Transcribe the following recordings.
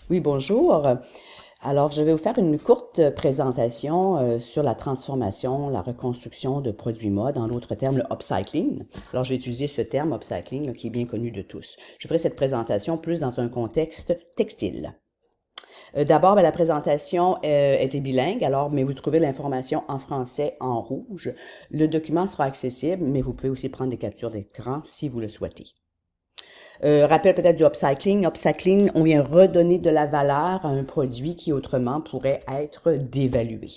Oui, bonjour. Alors, je vais vous faire une courte présentation sur la transformation, la reconstruction de produits mode, en d'autres termes, le upcycling. Alors, je vais utiliser ce terme upcycling là, qui est bien connu de tous. Je ferai cette présentation plus dans un contexte textile. D'abord, la présentation était bilingue, alors, mais vous trouvez l'information en français en rouge. Le document sera accessible, mais vous pouvez aussi prendre des captures d'écran si vous le souhaitez. Rappel peut-être du upcycling. Upcycling, on vient redonner de la valeur à un produit qui autrement pourrait être dévalué.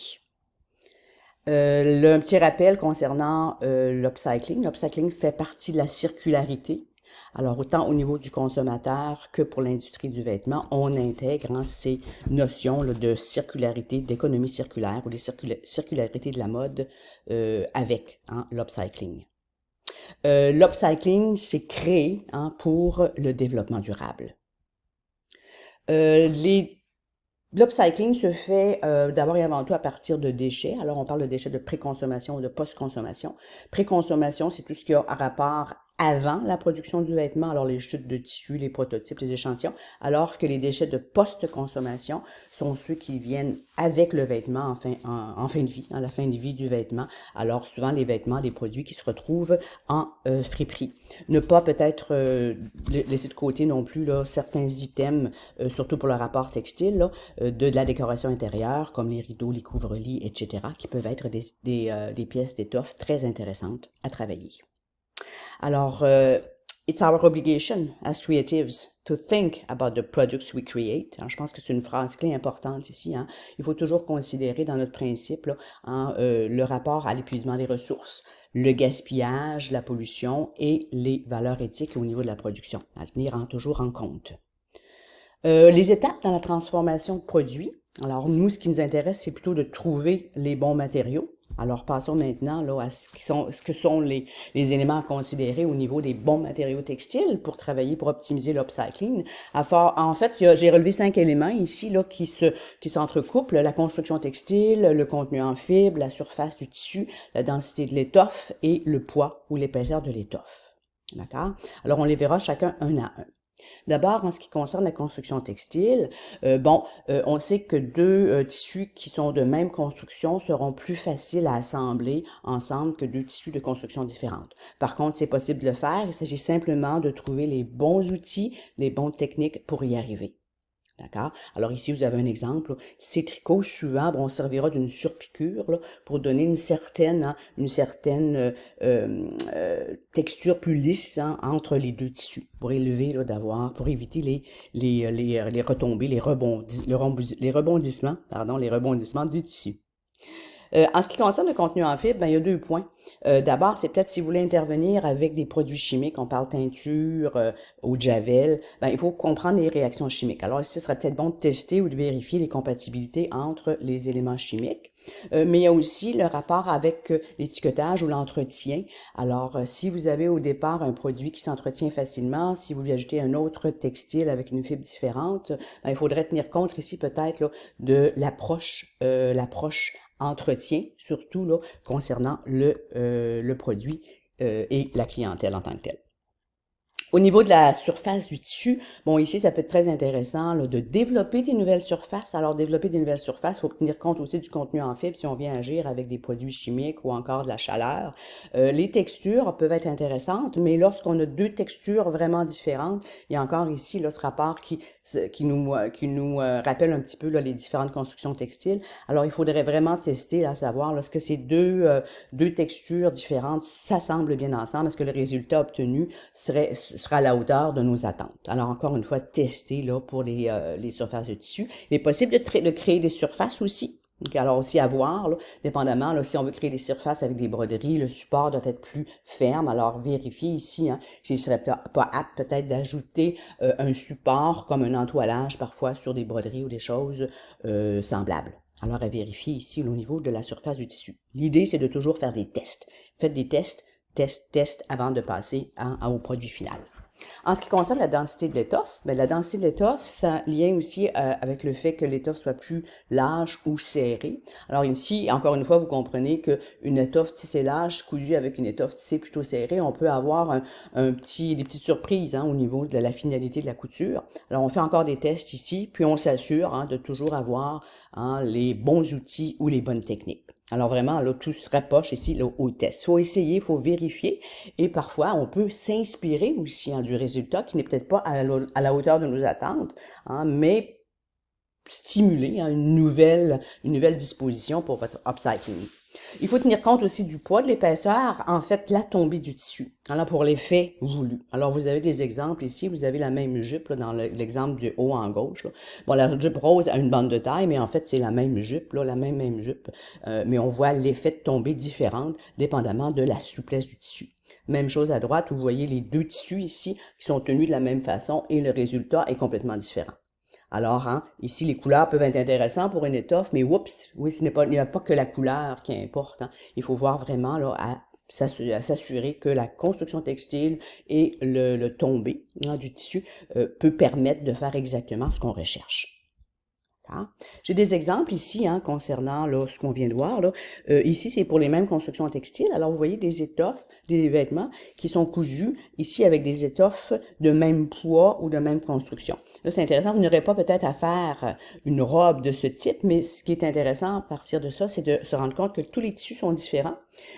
Un petit rappel concernant l'upcycling. L'upcycling fait partie de la circularité. Alors, autant au niveau du consommateur que pour l'industrie du vêtement, on intègre ces notions là, de circularité, d'économie circulaire ou de circularité de la mode avec l'upcycling. L'upcycling, c'est créé pour le développement durable. L'upcycling se fait d'abord et avant tout à partir de déchets. Alors, on parle de déchets de pré-consommation ou de post-consommation. Pré-consommation, c'est tout ce qui a rapport avant la production du vêtement, alors les chutes de tissu, les prototypes, les échantillons, alors que les déchets de post-consommation sont ceux qui viennent avec le vêtement en fin de vie, la fin de vie du vêtement. Alors, souvent, les vêtements, des produits qui se retrouvent en friperie. Ne pas peut-être laisser de côté non plus là, certains items, surtout pour le rapport textile, là, de la décoration intérieure, comme les rideaux, les couvre-lits, etc., qui peuvent être des pièces d'étoffe très intéressantes à travailler. Alors, it's our obligation as creatives to think about the products we create. Alors, je pense que c'est une phrase clé importante ici. Il faut toujours considérer dans notre principe là, le rapport à l'épuisement des ressources, le gaspillage, la pollution et les valeurs éthiques au niveau de la production, à tenir toujours en compte. Les étapes dans la transformation de produits. Alors, nous, ce qui nous intéresse, c'est plutôt de trouver les bons matériaux. Alors, passons maintenant là, à ce que sont les éléments à considérer au niveau des bons matériaux textiles pour travailler, pour optimiser l'upcycling. En fait, j'ai relevé 5 éléments ici là, qui s'entrecoupent. La construction textile, le contenu en fibre, la surface du tissu, la densité de l'étoffe et le poids ou l'épaisseur de l'étoffe. D'accord? Alors, on les verra chacun un à un. D'abord, en ce qui concerne la construction textile, on sait que deux tissus qui sont de même construction seront plus faciles à assembler ensemble que deux tissus de construction différentes. Par contre, c'est possible de le faire. Il s'agit simplement de trouver les bons outils, les bonnes techniques pour y arriver. D'accord? Alors ici, vous avez un exemple. Ces tricots, souvent, on servira d'une surpiqûre là, pour donner une certaine texture plus lisse entre les deux tissus, pour élever, là, pour éviter les retombées, les rebondissements du tissu. En ce qui concerne le contenu en fibre, il y a 2 points. D'abord, c'est peut-être si vous voulez intervenir avec des produits chimiques, on parle teinture, eau de javel, il faut comprendre les réactions chimiques. Alors ici, ce serait peut-être bon de tester ou de vérifier les compatibilités entre les éléments chimiques. Mais il y a aussi le rapport avec l'étiquetage ou l'entretien. Alors, si vous avez au départ un produit qui s'entretient facilement, si vous lui ajoutez un autre textile avec une fibre différente, il faudrait tenir compte ici peut-être là, de l'approche entretien, surtout là, concernant le produit et la clientèle en tant que telle. Au niveau de la surface du tissu, ici, ça peut être très intéressant là, de développer des nouvelles surfaces. Alors, développer des nouvelles surfaces, il faut tenir compte aussi du contenu en fibre si on vient agir avec des produits chimiques ou encore de la chaleur. Les textures peuvent être intéressantes, mais lorsqu'on a deux textures vraiment différentes, il y a encore ici là, ce rapport qui nous rappelle un petit peu là, les différentes constructions textiles. Alors, il faudrait vraiment tester, à savoir, lorsque ces deux textures différentes s'assemblent bien ensemble, est-ce que le résultat obtenu sera à la hauteur de nos attentes. Alors, encore une fois, tester là, pour les surfaces de tissu. Il est possible de créer des surfaces aussi. Donc, alors aussi à voir, là, dépendamment, là, si on veut créer des surfaces avec des broderies, le support doit être plus ferme. Alors, vérifiez ici s'il ne serait pas apte peut-être d'ajouter un support comme un entoilage parfois sur des broderies ou des choses semblables. Alors, à vérifier ici au niveau de la surface du tissu. L'idée, c'est de toujours faire des tests. Faites des tests, test avant de passer au produit final. En ce qui concerne la densité de l'étoffe, ben, la densité de l'étoffe, ça a lien aussi avec le fait que l'étoffe soit plus large ou serrée. Alors ici, encore une fois, vous comprenez qu'une étoffe tissée large cousue avec une étoffe tissée plutôt serrée, on peut avoir des petites surprises au niveau de la finalité de la couture. Alors on fait encore des tests ici, puis on s'assure de toujours avoir les bons outils ou les bonnes techniques. Alors vraiment, là, tout se rapproche ici là, au test. Il faut essayer, il faut vérifier et parfois, on peut s'inspirer aussi du résultat qui n'est peut-être pas à la hauteur de nos attentes, mais stimuler une nouvelle disposition pour votre upcycling. Il faut tenir compte aussi du poids de l'épaisseur, en fait, la tombée du tissu, alors pour l'effet voulu. Alors, vous avez des exemples ici, vous avez la même jupe là, dans l'exemple du haut en gauche. Là. Bon, la jupe rose a une bande de taille, mais en fait, c'est la même jupe, là, la même jupe, mais on voit l'effet de tombée différente, dépendamment de la souplesse du tissu. Même chose à droite, où vous voyez les deux tissus ici qui sont tenus de la même façon et le résultat est complètement différent. Alors, ici, les couleurs peuvent être intéressantes pour une étoffe, mais oups, oui, il n'y a pas que la couleur qui importe. Il faut voir vraiment là, à s'assurer que la construction textile et le tombé du tissu peut permettre de faire exactement ce qu'on recherche. J'ai des exemples ici concernant là, ce qu'on vient de voir. Là. Ici, c'est pour les mêmes constructions textiles. Alors, vous voyez des étoffes, des vêtements qui sont cousus ici avec des étoffes de même poids ou de même construction. Là, c'est intéressant. Vous n'aurez pas peut-être à faire une robe de ce type, mais ce qui est intéressant à partir de ça, c'est de se rendre compte que tous les tissus sont différents.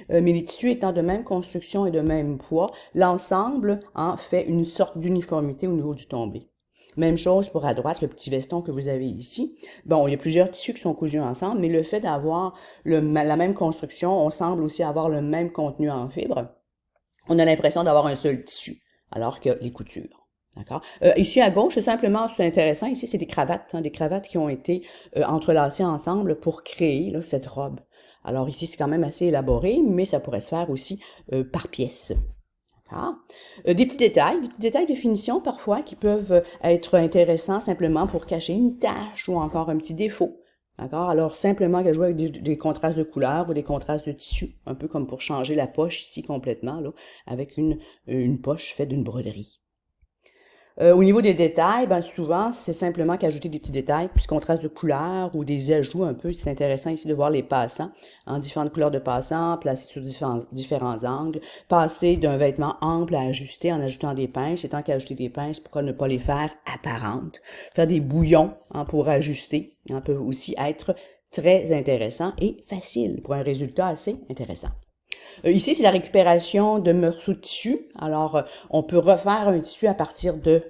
Mais les tissus étant de même construction et de même poids, l'ensemble fait une sorte d'uniformité au niveau du tombé. Même chose pour à droite, le petit veston que vous avez ici. Bon, il y a plusieurs tissus qui sont cousus ensemble, mais le fait d'avoir la même construction, on semble aussi avoir le même contenu en fibre. On a l'impression d'avoir un seul tissu, alors que les coutures. D'accord? Ici à gauche, c'est intéressant, ici c'est des cravates qui ont été entrelacées ensemble pour créer là, cette robe. Alors ici, c'est quand même assez élaboré, mais ça pourrait se faire aussi par pièce. Des petits détails de finition parfois qui peuvent être intéressants simplement pour cacher une tache ou encore un petit défaut. D'accord? Alors, simplement jouer avec des contrastes de couleurs ou des contrastes de tissu, un peu comme pour changer la poche ici complètement, là, avec une poche faite d'une broderie. Au niveau des détails, souvent, c'est simplement qu'ajouter des petits détails, plus contraste de couleurs ou des ajouts un peu. C'est intéressant ici de voir les passants en différentes couleurs de passants, placés sur différents angles, passer d'un vêtement ample à ajuster en ajoutant des pinces. Et tant qu'ajouter des pinces, pourquoi ne pas les faire apparentes? Faire des bouillons pour ajuster peut aussi être très intéressant et facile pour un résultat assez intéressant. Ici, c'est la récupération de morceaux de tissu. Alors, on peut refaire un tissu à partir de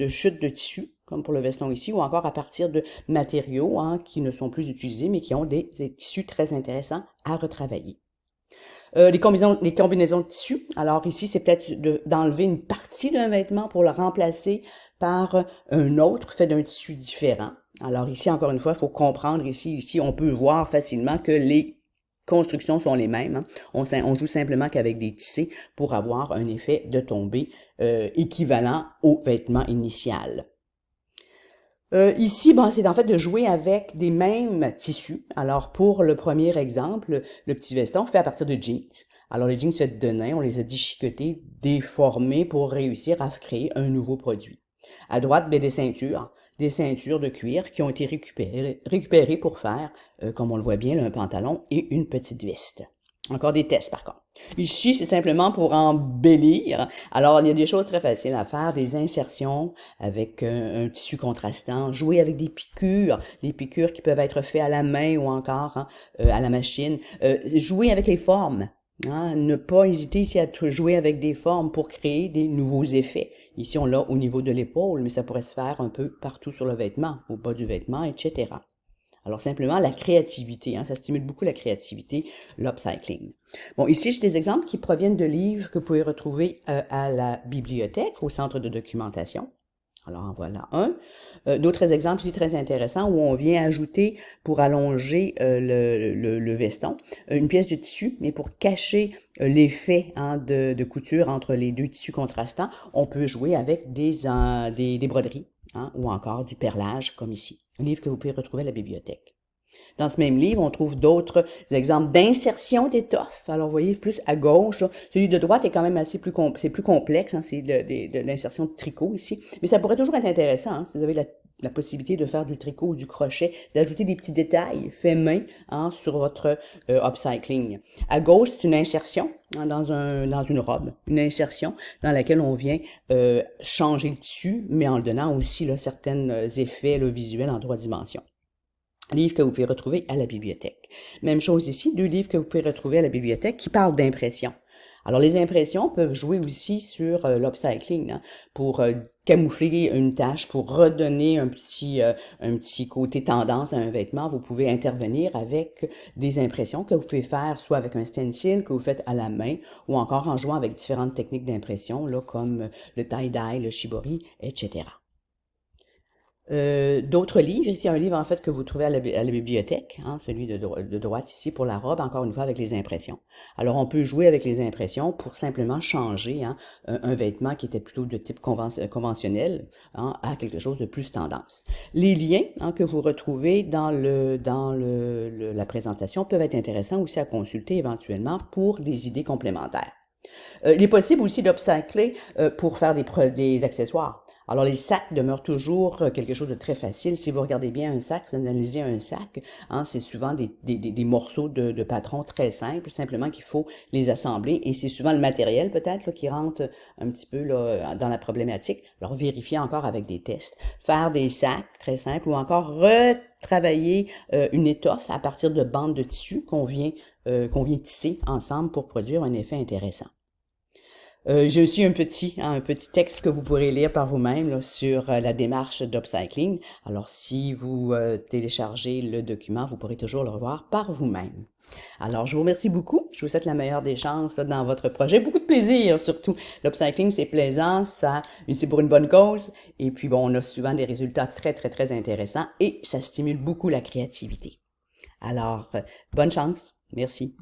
chutes de tissu, comme pour le veston ici, ou encore à partir de matériaux qui ne sont plus utilisés, mais qui ont des tissus très intéressants à retravailler. Les combinaisons de tissu. Alors ici, c'est peut-être d'enlever une partie d'un vêtement pour le remplacer par un autre fait d'un tissu différent. Alors ici, encore une fois, il faut comprendre ici, on peut voir facilement que les constructions sont les mêmes. On joue simplement qu'avec des tissés pour avoir un effet de tombée équivalent au vêtement initial. Ici, c'est en fait de jouer avec des mêmes tissus. Alors, pour le premier exemple, le petit veston fait à partir de jeans. Alors, les jeans faits de nain, on les a déchiquetés, déformés pour réussir à créer un nouveau produit. À droite, des ceintures de cuir qui ont été récupérées pour faire, comme on le voit bien, là, un pantalon et une petite veste. Encore des tests, par contre. Ici, c'est simplement pour embellir. Alors, il y a des choses très faciles à faire, des insertions avec un tissu contrastant, jouer avec des piqûres, les piqûres qui peuvent être faites à la main ou encore à la machine, jouer avec les formes. Ne pas hésiter ici à jouer avec des formes pour créer des nouveaux effets. Ici, on l'a au niveau de l'épaule, mais ça pourrait se faire un peu partout sur le vêtement, au bas du vêtement, etc. Alors, simplement, la créativité, ça stimule beaucoup la créativité, l'upcycling. Bon, ici, j'ai des exemples qui proviennent de livres que vous pouvez retrouver à la bibliothèque, au centre de documentation. Alors, en voilà un. D'autres exemples ici très intéressants où on vient ajouter, pour allonger le veston, une pièce de tissu, mais pour cacher l'effet de couture entre les deux tissus contrastants, on peut jouer avec des broderies ou encore du perlage, comme ici. Un livre que vous pouvez retrouver à la bibliothèque. Dans ce même livre, on trouve d'autres exemples d'insertion d'étoffe. Alors, vous voyez, plus à gauche, là. Celui de droite est quand même assez c'est plus complexe, hein, c'est de l'insertion de tricot ici. Mais ça pourrait toujours être intéressant, hein, si vous avez la possibilité de faire du tricot ou du crochet, d'ajouter des petits détails faits main, hein, sur votre upcycling. À gauche, c'est une insertion, hein, dans une robe, une insertion dans laquelle on vient changer le tissu, mais en le donnant aussi là, certains effets là, visuels en 3 dimensions. Livre que vous pouvez retrouver à la bibliothèque. Même chose ici, 2 livres que vous pouvez retrouver à la bibliothèque qui parlent d'impression. Alors, les impressions peuvent jouer aussi sur l'upcycling, hein, pour camoufler une tâche, pour redonner un petit côté tendance à un vêtement. Vous pouvez intervenir avec des impressions que vous pouvez faire soit avec un stencil que vous faites à la main ou encore en jouant avec différentes techniques d'impression, là, comme le tie-dye, le shibori, etc. D'autres livres, ici un livre en fait que vous trouvez à la bibliothèque, hein, celui de droite ici pour la robe, encore une fois avec les impressions. Alors on peut jouer avec les impressions pour simplement changer, hein, un vêtement qui était plutôt de type conventionnel, hein, à quelque chose de plus tendance. Les liens, hein, que vous retrouvez dans la présentation peuvent être intéressants aussi à consulter éventuellement pour des idées complémentaires. Il est possible aussi d'upcycler pour faire des accessoires. Alors, les sacs demeurent toujours quelque chose de très facile. Si vous regardez bien un sac, vous analysez un sac, hein, c'est souvent des morceaux de patron très simples, simplement qu'il faut les assembler. Et c'est souvent le matériel, peut-être, là, qui rentre un petit peu là, dans la problématique. Alors, vérifiez encore avec des tests. Faire des sacs très simples ou encore retravailler une étoffe à partir de bandes de tissu qu'on vient tisser ensemble pour produire un effet intéressant. J'ai aussi un petit texte que vous pourrez lire par vous-même là, sur la démarche d'upcycling. Alors, si vous téléchargez le document, vous pourrez toujours le revoir par vous-même. Alors, je vous remercie beaucoup. Je vous souhaite la meilleure des chances là, dans votre projet. Beaucoup de plaisir, surtout. L'upcycling, c'est plaisant, c'est pour une bonne cause. Et puis, bon, on a souvent des résultats très, très, très intéressants et ça stimule beaucoup la créativité. Alors, bonne chance. Merci.